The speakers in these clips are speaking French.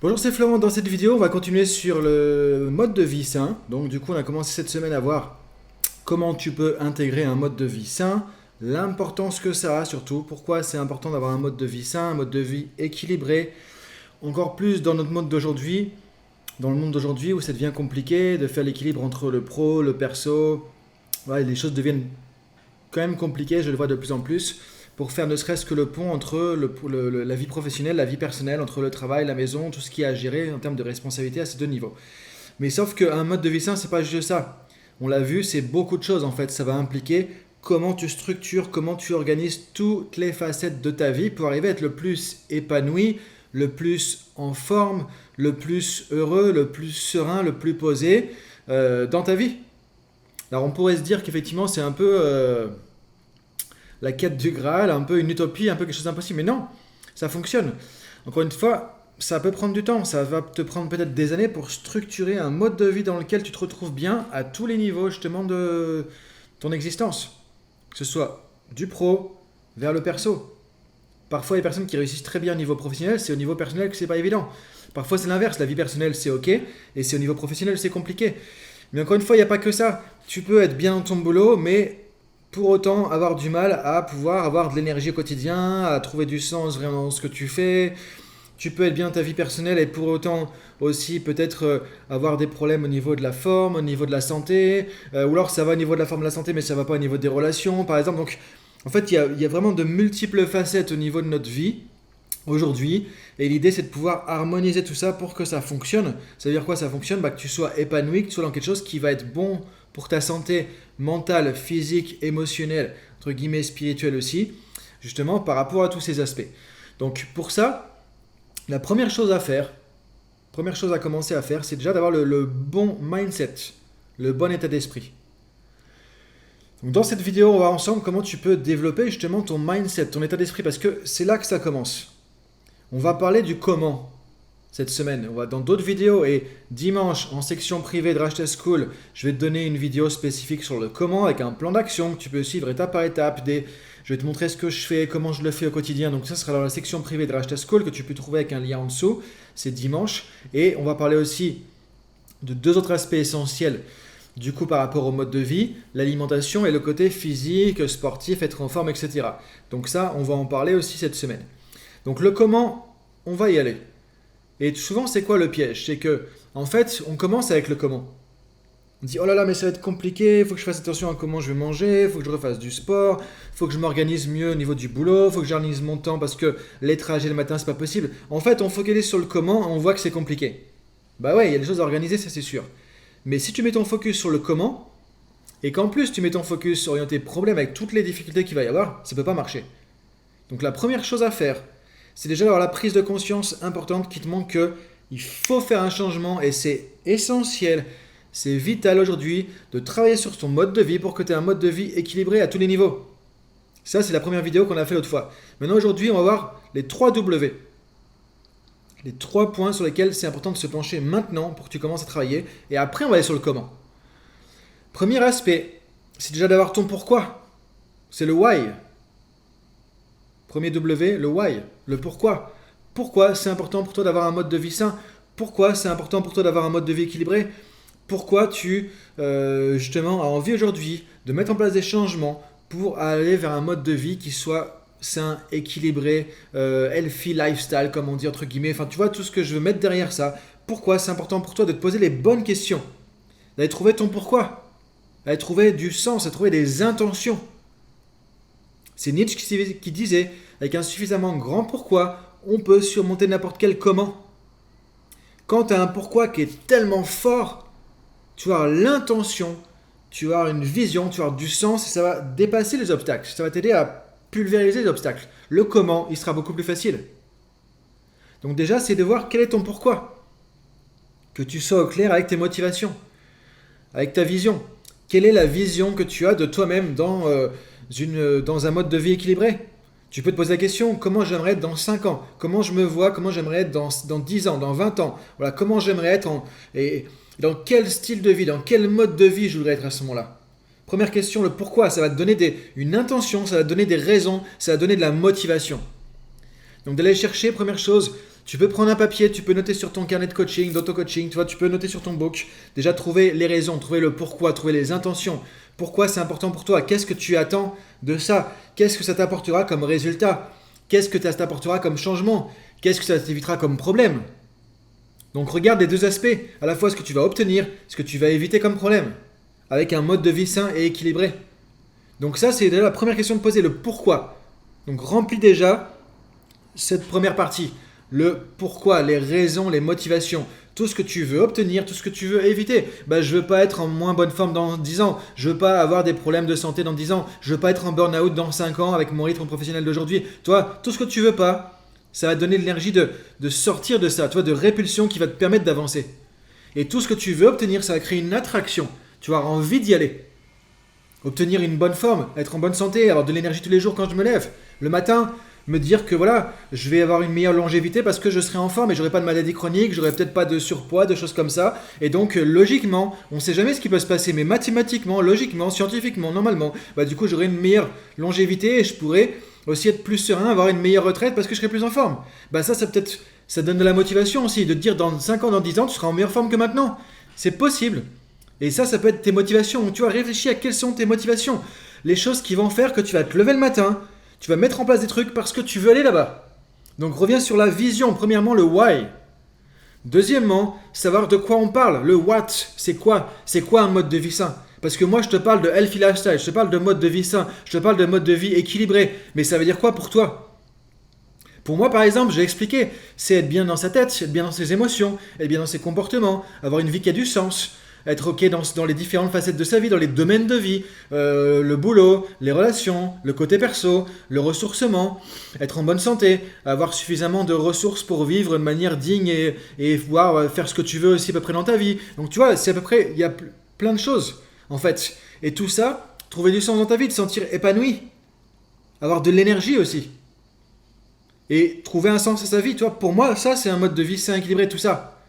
Bonjour, c'est Florent. Dans cette vidéo, on va continuer sur le mode de vie sain. Donc du coup, on a commencé cette semaine à voir comment tu peux intégrer un mode de vie sain, l'importance que ça a surtout, pourquoi c'est important d'avoir un mode de vie sain, un mode de vie équilibré. Encore plus dans notre mode d'aujourd'hui, dans le monde d'aujourd'hui où ça devient compliqué de faire l'équilibre entre le pro, le perso. Ouais, les choses deviennent quand même compliquées, je le vois de plus en plus, pour faire ne serait-ce que le pont entre la vie professionnelle, la vie personnelle, entre le travail, la maison, tout ce qui est à gérer en termes de responsabilité à ces deux niveaux. Mais sauf qu'un mode de vie sain, c'est pas juste ça. On l'a vu, c'est beaucoup de choses en fait. Ça va impliquer comment tu structures, comment tu organises toutes les facettes de ta vie pour arriver à être le plus épanoui, le plus en forme, le plus heureux, le plus serein, le plus posé dans ta vie. Alors on pourrait se dire qu'effectivement c'est un peu la quête du Graal, un peu une utopie, un peu quelque chose d'impossible. Mais non, ça fonctionne. Encore une fois, ça peut prendre du temps. Ça va te prendre peut-être des années pour structurer un mode de vie dans lequel tu te retrouves bien à tous les niveaux justement de ton existence. Que ce soit du pro vers le perso. Parfois, les personnes qui réussissent très bien au niveau professionnel, c'est au niveau personnel que c'est pas évident. Parfois, c'est l'inverse. La vie personnelle, c'est ok. Et c'est au niveau professionnel, c'est compliqué. Mais encore une fois, il n'y a pas que ça. Tu peux être bien dans ton boulot, mais pour autant avoir du mal à pouvoir avoir de l'énergie au quotidien, à trouver du sens vraiment dans ce que tu fais. Tu peux être bien dans ta vie personnelle et pour autant aussi peut-être avoir des problèmes au niveau de la forme, au niveau de la santé, ou alors ça va au niveau de la forme de la santé mais ça va pas au niveau des relations par exemple. Donc en fait il y a vraiment de multiples facettes au niveau de notre vie aujourd'hui et l'idée c'est de pouvoir harmoniser tout ça pour que ça fonctionne. Ça veut dire quoi ça fonctionne? Que tu sois épanoui, que tu sois dans quelque chose qui va être bon pour ta santé mentale, physique, émotionnelle, entre guillemets spirituelle aussi, justement par rapport à tous ces aspects. Donc pour ça, la première chose à faire, première chose à commencer à faire, c'est déjà d'avoir le bon mindset, le bon état d'esprit. Donc dans cette vidéo, on va voir ensemble comment tu peux développer justement ton mindset, ton état d'esprit, parce que c'est là que ça commence. On va parler du comment cette semaine. On va dans d'autres vidéos et dimanche en section privée de Rachta School, je vais te donner une vidéo spécifique sur le comment avec un plan d'action que tu peux suivre étape par étape. Je vais te montrer ce que je fais, comment je le fais au quotidien. Donc ça sera dans la section privée de Rachta School que tu peux trouver avec un lien en dessous. C'est dimanche. Et on va parler aussi de deux autres aspects essentiels du coup par rapport au mode de vie, l'alimentation et le côté physique, sportif, être en forme, etc. Donc ça, on va en parler aussi cette semaine. Donc le comment, on va y aller. Et souvent, c'est quoi le piège? C'est que, en fait, on commence avec le comment. On dit, oh là là, mais ça va être compliqué, il faut que je fasse attention à comment je vais manger, il faut que je refasse du sport, il faut que je m'organise mieux au niveau du boulot, il faut que j'organise mon temps parce que les trajets le matin, c'est pas possible. En fait, on focalise sur le comment, on voit que c'est compliqué. Bah ouais, il y a des choses à organiser, ça c'est sûr. Mais si tu mets ton focus sur le comment, et qu'en plus tu mets ton focus orienté problème avec toutes les difficultés qu'il va y avoir, ça peut pas marcher. Donc la première chose à faire, c'est déjà d'avoir la prise de conscience importante qui te montre qu'il faut faire un changement et c'est essentiel, c'est vital aujourd'hui de travailler sur ton mode de vie pour que tu aies un mode de vie équilibré à tous les niveaux. Ça, c'est la première vidéo qu'on a fait l'autre fois. Maintenant, aujourd'hui, on va voir les 3 W. Les 3 points sur lesquels c'est important de se pencher maintenant pour que tu commences à travailler. Et après, on va aller sur le comment. Premier aspect, c'est déjà d'avoir ton pourquoi. C'est le why. Premier W, le why, le pourquoi. Pourquoi c'est important pour toi d'avoir un mode de vie sain? Pourquoi c'est important pour toi d'avoir un mode de vie équilibré? Pourquoi tu justement as envie aujourd'hui de mettre en place des changements pour aller vers un mode de vie qui soit sain, équilibré, healthy lifestyle comme on dit entre guillemets. Enfin tu vois tout ce que je veux mettre derrière ça. Pourquoi c'est important pour toi de te poser les bonnes questions, d'aller trouver ton pourquoi, d'aller trouver du sens, d'aller trouver des intentions. C'est Nietzsche qui disait, avec un suffisamment grand pourquoi, on peut surmonter n'importe quel comment. Quand tu as un pourquoi qui est tellement fort, tu vas avoir l'intention, tu vas avoir une vision, tu vas avoir du sens et ça va dépasser les obstacles. Ça va t'aider à pulvériser les obstacles. Le comment, il sera beaucoup plus facile. Donc déjà, c'est de voir quel est ton pourquoi. Que tu sois au clair avec tes motivations, avec ta vision. Quelle est la vision que tu as de toi-même dans un mode de vie équilibré? Tu peux te poser la question, comment j'aimerais être dans 5 ans? Comment je me vois? Comment j'aimerais être dans 10 ans, dans 20 ans? Voilà, comment j'aimerais être et dans quel style de vie, dans quel mode de vie je voudrais être à ce moment-là? Première question, le pourquoi. Ça va te donner une intention, ça va te donner des raisons, ça va te donner de la motivation. Donc d'aller chercher, première chose, Tu peux prendre un papier, tu peux noter sur ton carnet de coaching, d'auto-coaching, tu vois, tu peux noter sur ton book. Déjà, trouver les raisons, trouver le pourquoi, trouver les intentions. Pourquoi c'est important pour toi? Qu'est-ce que tu attends de ça? Qu'est-ce que ça t'apportera comme résultat? Qu'est-ce que ça t'apportera comme changement? Qu'est-ce que ça t'évitera comme problème? Donc regarde les deux aspects, à la fois ce que tu vas obtenir, ce que tu vas éviter comme problème, avec un mode de vie sain et équilibré. Donc ça, c'est déjà la première question de poser, le pourquoi. Donc remplis déjà cette première partie. Le pourquoi, les raisons, les motivations, tout ce que tu veux obtenir, tout ce que tu veux éviter. Je veux pas être en moins bonne forme dans 10 ans, je veux pas avoir des problèmes de santé dans 10 ans, je veux pas être en burn-out dans 5 ans avec mon rythme professionnel d'aujourd'hui. Toi, tout ce que tu veux pas, ça va te donner de l'énergie de sortir de ça, de répulsion qui va te permettre d'avancer. Et tout ce que tu veux obtenir, ça va créer une attraction. Tu vas avoir envie d'y aller. Obtenir une bonne forme, être en bonne santé, avoir de l'énergie tous les jours quand je me lève. Le matin, me dire que voilà, je vais avoir une meilleure longévité parce que je serai en forme et j'aurai pas de maladie chronique, j'aurai peut-être pas de surpoids, de choses comme ça. Et donc logiquement, on sait jamais ce qui peut se passer, mais mathématiquement, logiquement, scientifiquement, normalement, du coup j'aurai une meilleure longévité et je pourrai aussi être plus serein, avoir une meilleure retraite parce que je serai plus en forme. Ça donne de la motivation aussi, de te dire dans 5 ans, dans 10 ans, tu seras en meilleure forme que maintenant. C'est possible. Et ça peut être tes motivations. Donc tu vas réfléchir à quelles sont tes motivations. Les choses qui vont faire que tu vas te lever le matin, tu vas mettre en place des trucs parce que tu veux aller là-bas. Donc reviens sur la vision. Premièrement, le why. Deuxièmement, savoir de quoi on parle. Le what, c'est quoi? C'est quoi un mode de vie sain? Parce que moi, je te parle de healthy lifestyle, je te parle de mode de vie sain, je te parle de mode de vie équilibré. Mais ça veut dire quoi pour toi? Pour moi, par exemple, j'ai expliqué, c'est être bien dans sa tête, être bien dans ses émotions, être bien dans ses comportements, avoir une vie qui a du sens, être ok dans les différentes facettes de sa vie, dans les domaines de vie, le boulot, les relations, le côté perso, le ressourcement, être en bonne santé, avoir suffisamment de ressources pour vivre de manière digne et pouvoir faire ce que tu veux aussi à peu près dans ta vie. Donc tu vois, c'est à peu près, il y a plein de choses en fait. Et tout ça, trouver du sens dans ta vie, te sentir épanoui, avoir de l'énergie aussi. Et trouver un sens à sa vie, tu vois, pour moi, ça c'est un mode de vie sain, équilibré, tout ça.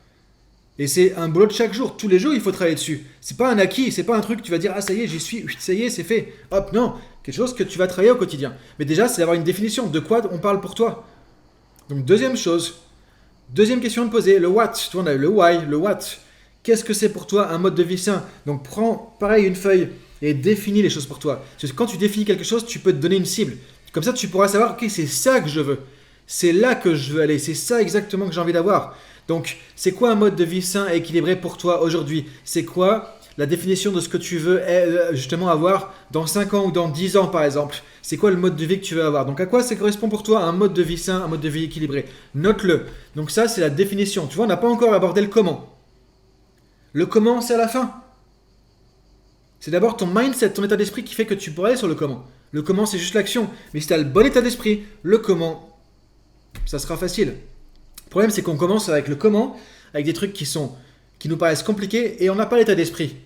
Et c'est un boulot de chaque jour. Tous les jours, il faut travailler dessus. C'est pas un acquis, c'est pas un truc que tu vas dire ah ça y est, j'y suis, ça y est, c'est fait. Hop, non, quelque chose que tu vas travailler au quotidien. Mais déjà, c'est d'avoir une définition de quoi on parle pour toi. Donc deuxième chose, deuxième question de poser, le what. Tu vois, on a le why, le what. Qu'est-ce que c'est pour toi un mode de vie sain? Donc prends pareil une feuille et définis les choses pour toi. Parce que quand tu définis quelque chose, tu peux te donner une cible. Comme ça, tu pourras savoir ok, c'est ça que je veux. C'est là que je veux aller. C'est ça exactement que j'ai envie d'avoir. Donc, c'est quoi un mode de vie sain et équilibré pour toi aujourd'hui? C'est quoi la définition de ce que tu veux justement avoir dans 5 ans ou dans 10 ans par exemple? C'est quoi le mode de vie que tu veux avoir? Donc, à quoi ça correspond pour toi un mode de vie sain, un mode de vie équilibré? Note-le. Donc ça, c'est la définition. Tu vois, on n'a pas encore abordé le comment. Le comment, c'est à la fin. C'est d'abord ton mindset, ton état d'esprit qui fait que tu pourrais aller sur le comment. Le comment, c'est juste l'action. Mais si tu as le bon état d'esprit, le comment, ça sera facile. Le problème, c'est qu'on commence avec le comment, avec des trucs qui nous paraissent compliqués et on n'a pas l'état d'esprit.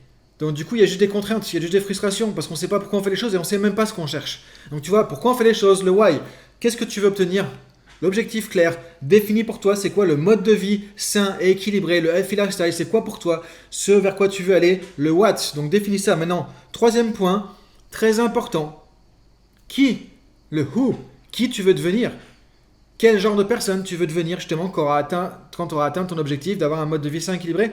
Donc du coup, il y a juste des contraintes, il y a juste des frustrations parce qu'on ne sait pas pourquoi on fait les choses et on ne sait même pas ce qu'on cherche. Donc tu vois, pourquoi on fait les choses, le why, qu'est-ce que tu veux obtenir? L'objectif clair, défini pour toi, c'est quoi le mode de vie sain et équilibré, le healthy lifestyle, c'est quoi pour toi? Ce vers quoi tu veux aller, le what. Donc définis ça. Maintenant, troisième point, très important, qui? Le who, qui tu veux devenir? Quel genre de personne tu veux devenir justement quand tu auras atteint ton objectif d'avoir un mode de vie sain équilibré?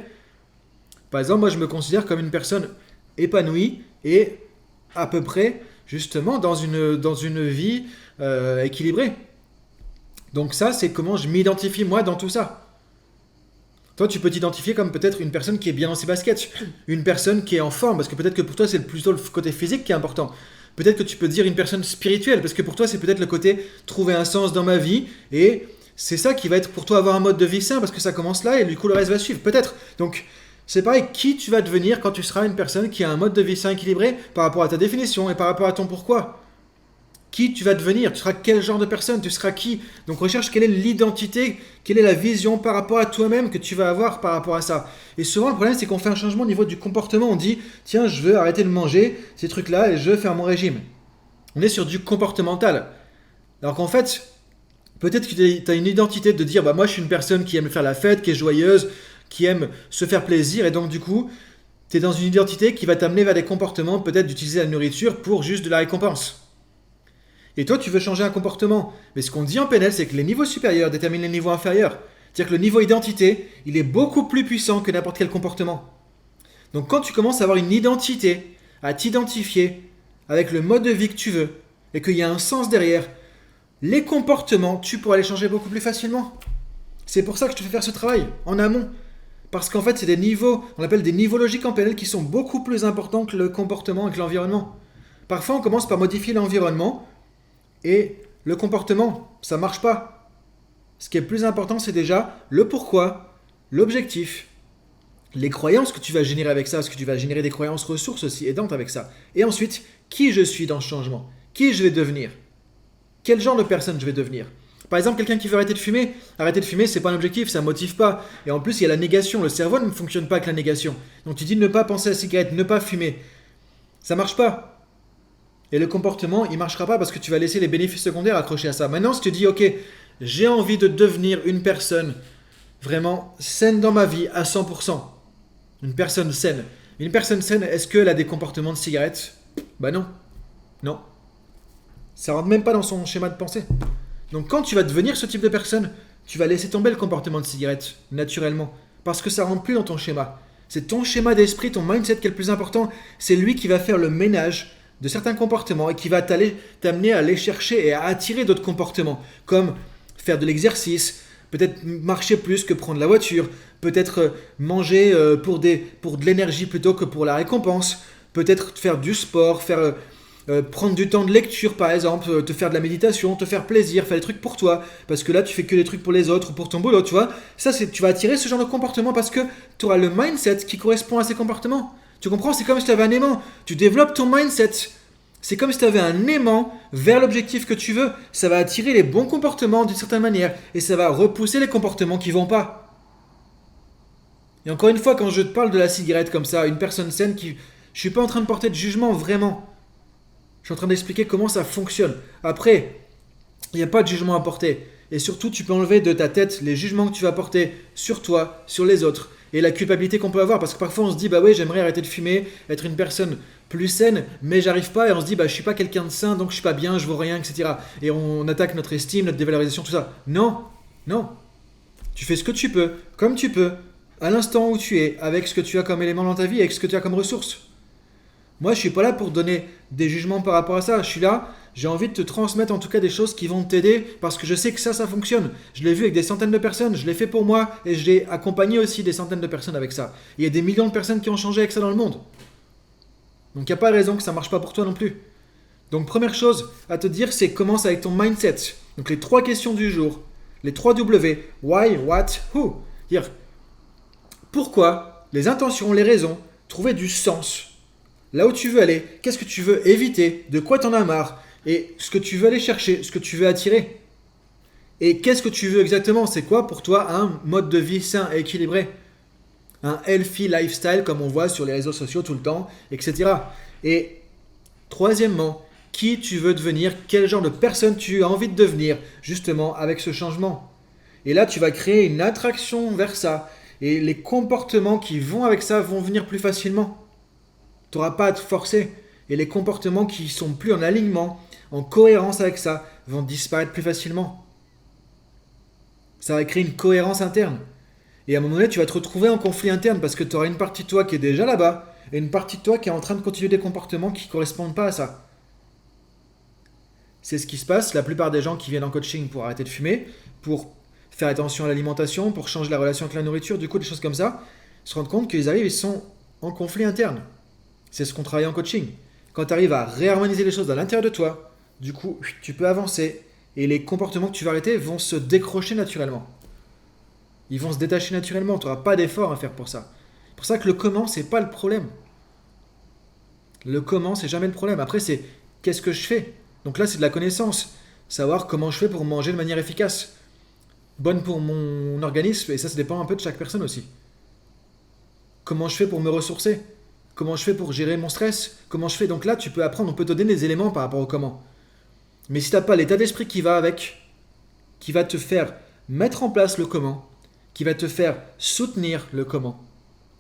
Par exemple, moi je me considère comme une personne épanouie et à peu près justement dans une vie équilibrée. Donc ça, c'est comment je m'identifie moi dans tout ça. Toi, tu peux t'identifier comme peut-être une personne qui est bien dans ses baskets, une personne qui est en forme, parce que peut-être que pour toi c'est plutôt le côté physique qui est important. Peut-être que tu peux dire une personne spirituelle, parce que pour toi, c'est peut-être le côté trouver un sens dans ma vie, et c'est ça qui va être pour toi avoir un mode de vie sain, parce que ça commence là, et du coup, le reste va suivre, peut-être. Donc, c'est pareil, qui tu vas devenir quand tu seras une personne qui a un mode de vie sain équilibré par rapport à ta définition et par rapport à ton pourquoi? Qui tu vas devenir? Tu seras quel genre de personne? Tu seras qui? Donc recherche quelle est l'identité, quelle est la vision par rapport à toi-même que tu vas avoir par rapport à ça. Et souvent le problème c'est qu'on fait un changement au niveau du comportement. On dit tiens je veux arrêter de manger ces trucs-là et je veux faire mon régime. On est sur du comportemental. Alors qu'en fait, peut-être que tu as une identité de dire bah moi je suis une personne qui aime faire la fête, qui est joyeuse, qui aime se faire plaisir et donc du coup tu es dans une identité qui va t'amener vers des comportements peut-être d'utiliser la nourriture pour juste de la récompense. Et toi, tu veux changer un comportement. Mais ce qu'on dit en PNL, c'est que les niveaux supérieurs déterminent les niveaux inférieurs. C'est-à-dire que le niveau identité, il est beaucoup plus puissant que n'importe quel comportement. Donc quand tu commences à avoir une identité, à t'identifier avec le mode de vie que tu veux, et qu'il y a un sens derrière, les comportements, tu pourras les changer beaucoup plus facilement. C'est pour ça que je te fais faire ce travail, en amont. Parce qu'en fait, c'est des niveaux, on appelle des niveaux logiques en PNL qui sont beaucoup plus importants que le comportement et que l'environnement. Parfois, on commence par modifier l'environnement et le comportement, ça marche pas. Ce qui est plus important, c'est déjà le pourquoi, l'objectif, les croyances que tu vas générer avec ça, parce que tu vas générer des croyances ressources aussi aidantes avec ça. Et ensuite, qui je suis dans ce changement, qui je vais devenir, quel genre de personne je vais devenir. Par exemple, quelqu'un qui veut arrêter de fumer, c'est pas un objectif, ça motive pas. Et en plus, il y a la négation. Le cerveau ne fonctionne pas avec la négation. Donc tu dis ne pas penser à la cigarette, ne pas fumer. Ça marche pas. Et le comportement, il marchera pas parce que tu vas laisser les bénéfices secondaires accrochés à ça. Maintenant, si tu dis, ok, j'ai envie de devenir une personne vraiment saine dans ma vie à 100%. Une personne saine. Une personne saine, est-ce qu'elle a des comportements de cigarette? Bah non. Non. Ça rentre même pas dans son schéma de pensée. Donc quand tu vas devenir ce type de personne, tu vas laisser tomber le comportement de cigarette, naturellement. Parce que ça rentre plus dans ton schéma. C'est ton schéma d'esprit, ton mindset qui est le plus important. C'est lui qui va faire le ménage de certains comportements et qui va t'amener à aller chercher et à attirer d'autres comportements. Comme faire de l'exercice, peut-être marcher plus que prendre la voiture, peut-être manger pour de l'énergie plutôt que pour la récompense, peut-être faire du sport, prendre du temps de lecture par exemple, te faire de la méditation, te faire plaisir, faire des trucs pour toi, parce que là tu fais que des trucs pour les autres ou pour ton boulot, tu vois. Ça, tu vas attirer ce genre de comportement parce que tu auras le mindset qui correspond à ces comportements. Tu comprends? C'est comme si tu avais un aimant. Tu développes ton mindset. C'est comme si tu avais un aimant vers l'objectif que tu veux. Ça va attirer les bons comportements d'une certaine manière et ça va repousser les comportements qui vont pas. Et encore une fois, quand je te parle de la cigarette comme ça, une personne saine je suis pas en train de porter de jugement, vraiment. Je suis en train d'expliquer comment ça fonctionne. Après, il n'y a pas de jugement à porter. Et surtout, tu peux enlever de ta tête les jugements que tu vas porter sur toi, sur les autres, et la culpabilité qu'on peut avoir. Parce que parfois, on se dit, bah ouais, j'aimerais arrêter de fumer, être une personne plus saine, mais j'arrive pas. Et on se dit, bah je suis pas quelqu'un de sain, donc je suis pas bien, je vaux rien, etc. Et on attaque notre estime, notre dévalorisation, tout ça. Non, non. Tu fais ce que tu peux, comme tu peux, à l'instant où tu es, avec ce que tu as comme élément dans ta vie, avec ce que tu as comme ressources. Moi, je suis pas là pour donner des jugements par rapport à ça. Je suis là, j'ai envie de te transmettre en tout cas des choses qui vont t'aider parce que je sais que ça fonctionne. Je l'ai vu avec des centaines de personnes, je l'ai fait pour moi et je l'ai accompagné aussi des centaines de personnes avec ça. Il y a des millions de personnes qui ont changé avec ça dans le monde. Donc il n'y a pas de raison que ça marche pas pour toi non plus. Donc première chose à te dire, c'est commence avec ton mindset. Donc les 3 questions du jour, les 3 W, why, what, who. Dire pourquoi, les intentions, les raisons, trouver du sens. Là où tu veux aller, qu'est-ce que tu veux éviter, de quoi t'en as marre, et ce que tu veux aller chercher, ce que tu veux attirer. Et qu'est-ce que tu veux exactement? C'est quoi pour toi un mode de vie sain et équilibré? Un healthy lifestyle comme on voit sur les réseaux sociaux tout le temps, etc. Et troisièmement, qui tu veux devenir, quel genre de personne tu as envie de devenir justement avec ce changement. Et là, tu vas créer une attraction vers ça. Et les comportements qui vont avec ça vont venir plus facilement. Tu n'auras pas à te forcer. Et les comportements qui sont plus en alignement, en cohérence avec ça, vont disparaître plus facilement. Ça va créer une cohérence interne. Et à un moment donné, tu vas te retrouver en conflit interne parce que tu auras une partie de toi qui est déjà là-bas et une partie de toi qui est en train de continuer des comportements qui ne correspondent pas à ça. C'est ce qui se passe. La plupart des gens qui viennent en coaching pour arrêter de fumer, pour faire attention à l'alimentation, pour changer la relation avec la nourriture, du coup, des choses comme ça, se rendent compte qu'ils arrivent, ils sont en conflit interne. C'est ce qu'on travaille en coaching. Quand tu arrives à réharmoniser les choses à l'intérieur de toi, du coup, tu peux avancer et les comportements que tu vas arrêter vont se décrocher naturellement. Ils vont se détacher naturellement. Tu n'auras pas d'effort à faire pour ça. C'est pour ça que le comment, c'est pas le problème. Le comment, c'est jamais le problème. Après, c'est qu'est-ce que je fais? Donc là, c'est de la connaissance. Savoir comment je fais pour manger de manière efficace. Bonne pour mon organisme. Et ça dépend un peu de chaque personne aussi. Comment je fais pour me ressourcer? Comment je fais pour gérer mon stress? Comment je fais? Donc là, tu peux apprendre, on peut te donner des éléments par rapport au comment. Mais si tu n'as pas l'état d'esprit qui va avec, qui va te faire mettre en place le comment, qui va te faire soutenir le comment,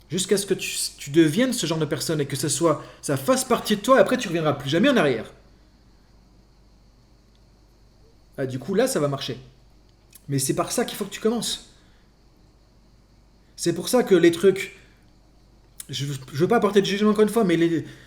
jusqu'à ce que tu deviennes ce genre de personne et que ça fasse partie de toi, et après tu ne reviendras plus jamais en arrière. ah, du coup là ça va marcher. Mais c'est par ça qu'il faut que tu commences. C'est pour ça que les trucs, je veux pas apporter de jugement encore une fois, mais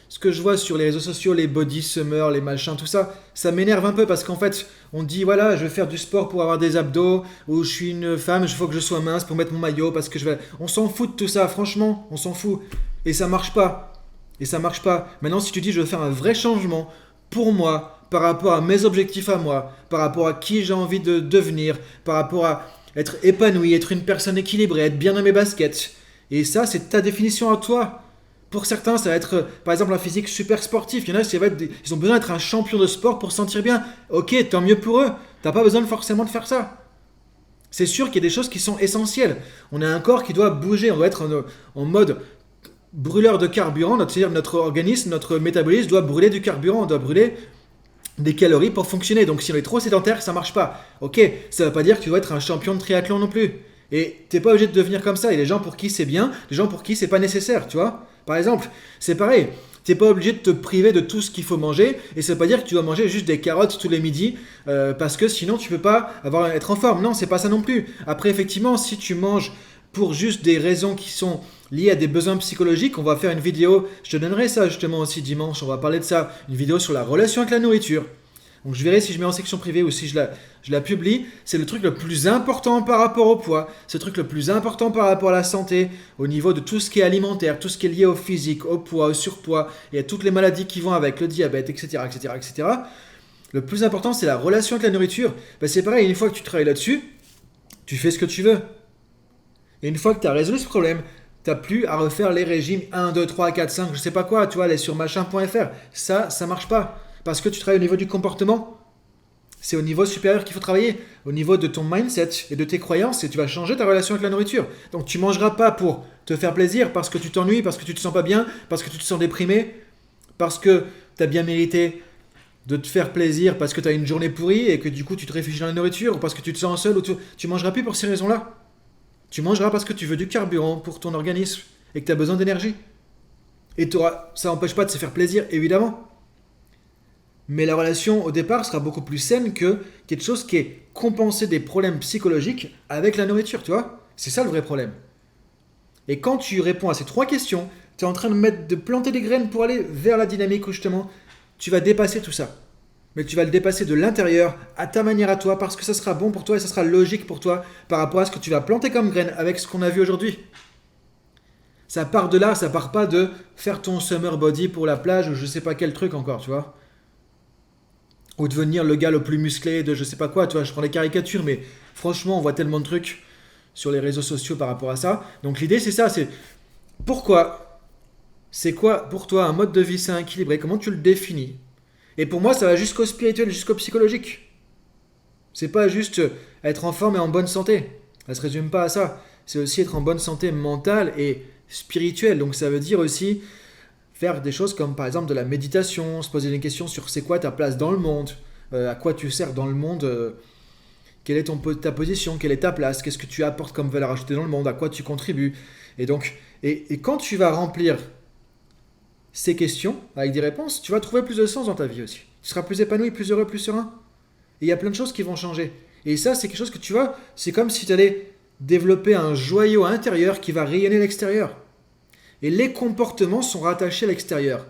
ce que je vois sur les réseaux sociaux, les body summer, les machins, tout ça, ça m'énerve un peu parce qu'en fait, on dit voilà, je vais faire du sport pour avoir des abdos, ou je suis une femme, il faut que je sois mince pour mettre mon maillot parce que je vais. On s'en fout de tout ça, franchement, on s'en fout. Et ça marche pas. Et ça marche pas. Maintenant, si tu dis je veux faire un vrai changement pour moi, par rapport à mes objectifs à moi, par rapport à qui j'ai envie de devenir, par rapport à être épanoui, être une personne équilibrée, être bien dans mes baskets. Et ça, c'est ta définition à toi. Pour certains, ça va être, par exemple, un physique super sportif. Il y en a, ils ont besoin d'être un champion de sport pour se sentir bien. Ok, tant mieux pour eux. T'as pas besoin forcément de faire ça. C'est sûr qu'il y a des choses qui sont essentielles. On a un corps qui doit bouger. On doit être en mode brûleur de carburant. C'est-à-dire notre organisme, notre métabolisme doit brûler du carburant. On doit brûler des calories pour fonctionner. Donc si on est trop sédentaire, ça marche pas. Ok, ça veut pas dire que tu dois être un champion de triathlon non plus. Et t'es pas obligé de devenir comme ça. Il y a des gens pour qui c'est bien, des gens pour qui c'est pas nécessaire, tu vois. Par exemple, c'est pareil. T'es pas obligé de te priver de tout ce qu'il faut manger. Et ça veut pas dire que tu dois manger juste des carottes tous les midis parce que sinon tu peux pas être en forme. Non, c'est pas ça non plus. Après, effectivement, si tu manges pour juste des raisons qui sont liées à des besoins psychologiques, on va faire une vidéo. Je te donnerai ça justement aussi dimanche. On va parler de ça. Une vidéo sur la relation avec la nourriture. Donc je verrai si je mets en section privée ou si je la publie. C'est le truc le plus important par rapport au poids. C'est le truc le plus important par rapport à la santé, au niveau de tout ce qui est alimentaire, tout ce qui est lié au physique, au poids, au surpoids, et à toutes les maladies qui vont avec, le diabète, etc. etc., etc. Le plus important, c'est la relation avec la nourriture. Ben, c'est pareil, une fois que tu travailles là-dessus, tu fais ce que tu veux. Et une fois que tu as résolu ce problème, tu n'as plus à refaire les régimes 1, 2, 3, 4, 5, je sais pas quoi, tu vois, aller sur machin.fr. Ça marche pas. Parce que tu travailles au niveau du comportement. C'est au niveau supérieur qu'il faut travailler, au niveau de ton mindset et de tes croyances, et tu vas changer ta relation avec la nourriture. Donc tu mangeras pas pour te faire plaisir, parce que tu t'ennuies, parce que tu te sens pas bien, parce que tu te sens déprimé, parce que tu as bien mérité de te faire plaisir, parce que tu as une journée pourrie et que du coup tu te réfugies dans la nourriture, ou parce que tu te sens seul, ou tu mangeras plus pour ces raisons-là. Tu mangeras parce que tu veux du carburant pour ton organisme et que tu as besoin d'énergie. Et ça n'empêche pas de se faire plaisir, évidemment. Mais la relation au départ sera beaucoup plus saine que quelque chose qui est compenser des problèmes psychologiques avec la nourriture, tu vois. C'est ça le vrai problème. Et quand tu réponds à ces 3 questions, tu es en train de planter des graines pour aller vers la dynamique où justement tu vas dépasser tout ça. Mais tu vas le dépasser de l'intérieur, à ta manière à toi, parce que ça sera bon pour toi et ça sera logique pour toi par rapport à ce que tu vas planter comme graines avec ce qu'on a vu aujourd'hui. Ça part de là, ça part pas de faire ton summer body pour la plage ou je sais pas quel truc encore, tu vois. Ou devenir le gars le plus musclé de je sais pas quoi, tu vois, je prends des caricatures, mais franchement, on voit tellement de trucs sur les réseaux sociaux par rapport à ça. Donc l'idée, c'est ça, c'est pourquoi, c'est quoi pour toi un mode de vie sain, équilibré, comment tu le définis. Et pour moi, ça va jusqu'au spirituel, jusqu'au psychologique. C'est pas juste être en forme et en bonne santé. Ça se résume pas à ça. C'est aussi être en bonne santé mentale et spirituelle. Donc ça veut dire aussi faire des choses comme par exemple de la méditation, se poser des questions sur c'est quoi ta place dans le monde, à quoi tu sers dans le monde, quelle est ta position, quelle est ta place, qu'est-ce que tu apportes comme valeur ajoutée dans le monde, à quoi tu contribues. Et donc, et quand tu vas remplir ces questions avec des réponses, tu vas trouver plus de sens dans ta vie aussi. Tu seras plus épanoui, plus heureux, plus serein. Et il y a plein de choses qui vont changer. Et ça, c'est quelque chose que tu vois, c'est comme si tu allais développer un joyau intérieur qui va rayonner à l'extérieur. Et les comportements sont rattachés à l'extérieur.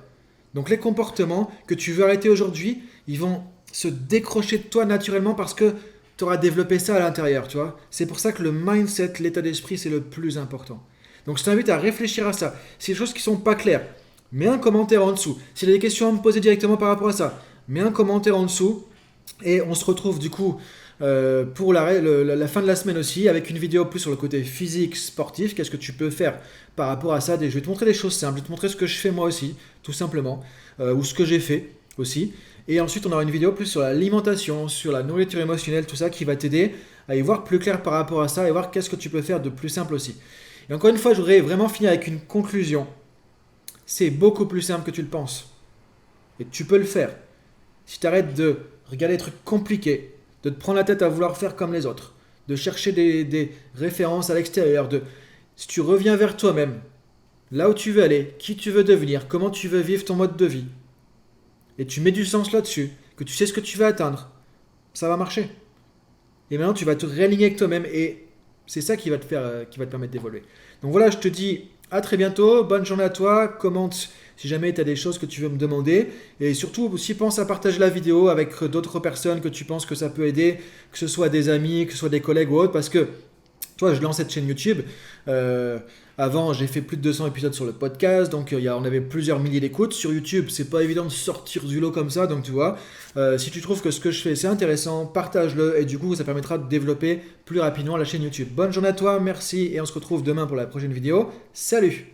Donc les comportements que tu veux arrêter aujourd'hui, ils vont se décrocher de toi naturellement parce que tu auras développé ça à l'intérieur, tu vois. C'est pour ça que le mindset, l'état d'esprit, c'est le plus important. Donc je t'invite à réfléchir à ça. Si des choses qui ne sont pas claires, mets un commentaire en dessous. Si tu as des questions à me poser directement par rapport à ça, mets un commentaire en dessous. Et on se retrouve du coup pour la fin de la semaine aussi avec une vidéo plus sur le côté physique, sportif. Qu'est-ce que tu peux faire par rapport à ça. Je vais te montrer des choses simples, je vais te montrer ce que je fais moi aussi, tout simplement, ou ce que j'ai fait aussi. Et ensuite, on aura une vidéo plus sur l'alimentation, sur la nourriture émotionnelle, tout ça qui va t'aider à y voir plus clair par rapport à ça et voir qu'est-ce que tu peux faire de plus simple aussi. Et encore une fois, je voudrais vraiment finir avec une conclusion. C'est beaucoup plus simple que tu le penses. Et tu peux le faire. Si tu arrêtes de regarder des trucs compliqués, de te prendre la tête à vouloir faire comme les autres, de chercher des références à l'extérieur, si tu reviens vers toi-même, là où tu veux aller, qui tu veux devenir, comment tu veux vivre ton mode de vie, et tu mets du sens là-dessus, que tu sais ce que tu veux atteindre, ça va marcher. Et maintenant, tu vas te réaligner avec toi-même et c'est ça qui va te faire, qui va te permettre d'évoluer. Donc voilà, je te dis à très bientôt. Bonne journée à toi. Commente si jamais tu as des choses que tu veux me demander. Et surtout, aussi pense à partager la vidéo avec d'autres personnes que tu penses que ça peut aider, que ce soit des amis, que ce soit des collègues ou autres, parce que toi, je lance cette chaîne YouTube. Avant, j'ai fait plus de 200 épisodes sur le podcast, donc on avait plusieurs milliers d'écoutes. Sur YouTube, c'est pas évident de sortir du lot comme ça, donc tu vois. Si tu trouves que ce que je fais c'est intéressant, partage-le et du coup, ça permettra de développer plus rapidement la chaîne YouTube. Bonne journée à toi, merci et on se retrouve demain pour la prochaine vidéo. Salut!